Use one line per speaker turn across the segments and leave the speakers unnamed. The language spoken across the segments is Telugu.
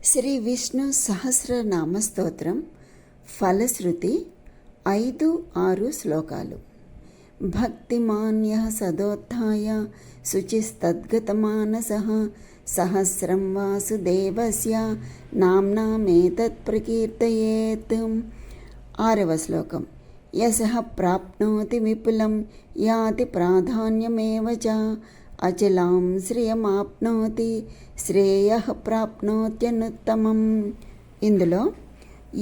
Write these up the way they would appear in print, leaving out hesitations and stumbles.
శ్రీ విష్ణు సహస్రనామ స్తోత్రం ఫలశ్రుతి 5-6 శ్లోకాలు. భక్తిమాన్యః సదోత్థాయ శుచిస్తద్గతమానసః సహస్రం వాసుదేవస్య నామ్నామేతత్ ప్రకీర్తయేత్. 6వ శ్లోకం. యశః ప్రాప్నోతి విపులం యాతి ప్రాధాన్యమేవ చ అచలాం శ్రియమాప్నోతి శ్రేయః ప్రాప్నోత్యనుత్తమం. ఇందులో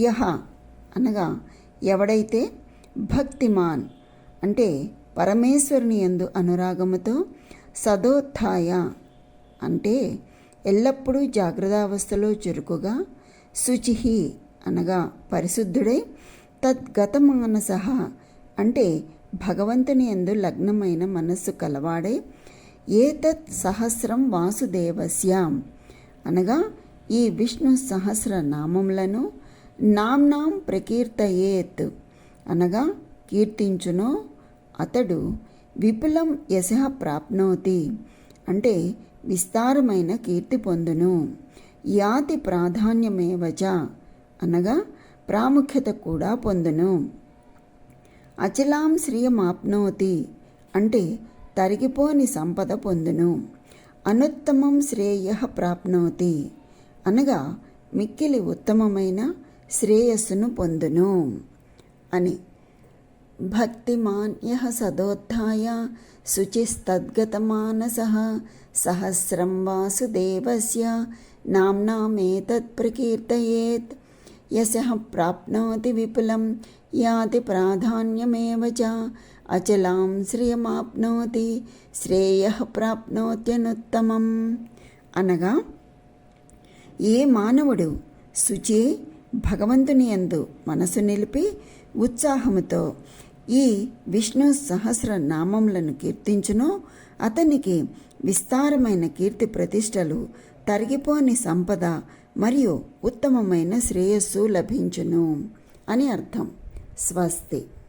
యహ అనగా ఎవడైతే భక్తిమాన్ అంటే పరమేశ్వరుని యందు అనురాగముతో, సదోత్థాయ అంటే ఎల్లప్పుడూ జాగ్రత్తావస్థలో చురుకుగా, శుచిహి అనగా పరిశుద్ధుడై, తద్గతమానసః అంటే భగవంతుని యందు లగ్నమైన మనస్సు కలవాడై, ఏతత్ సహస్రం వాసుదేవస్య అనగా ఈ విష్ణు సహస్ర నామములను నామ్నాం ప్రకీర్తయేత్ అనగా కీర్తించునో అతడు విపులం యశః ప్రాప్నోతి అంటే విస్తారమైన కీర్తి పొందును. యాతి ప్రాధాన్యమేవచ అనగా ప్రాముఖ్యత కూడా పొందును. అచలాం శ్రియమాప్నోతి అంటే తరిగిపోని సంపద పొందును. అనుత్తమం శ్రేయః ప్రాప్నోతి అనగా మిక్కిలి ఉత్తమమైన శ్రేయస్సును పొందును అని. భక్తిమాన్యః సదోత్థాయ శుచిస్తద్గతమానసః సహస్రం వాసుదేవస్య నామ్నామేతత్ ప్రకీర్తయేత్. యశః ప్రాప్నోతి విపులం యాతి ప్రాధాన్యమేవ చ అచలాం శ్రియమాప్నోతి శ్రేయః ప్రాప్నోత్యనుత్తమం అనగా ఏ మానవుడు శుచి భగవంతుని యందు మనసు నిలిపి ఉత్సాహముతో ఈ విష్ణు సహస్ర నామములను కీర్తించునో అతనికి విస్తారమైన కీర్తి ప్రతిష్టలు, తరిగిపోని సంపద మరియు ఉత్తమమైన శ్రేయస్సు లభించును అని అర్థం. స్వస్తి.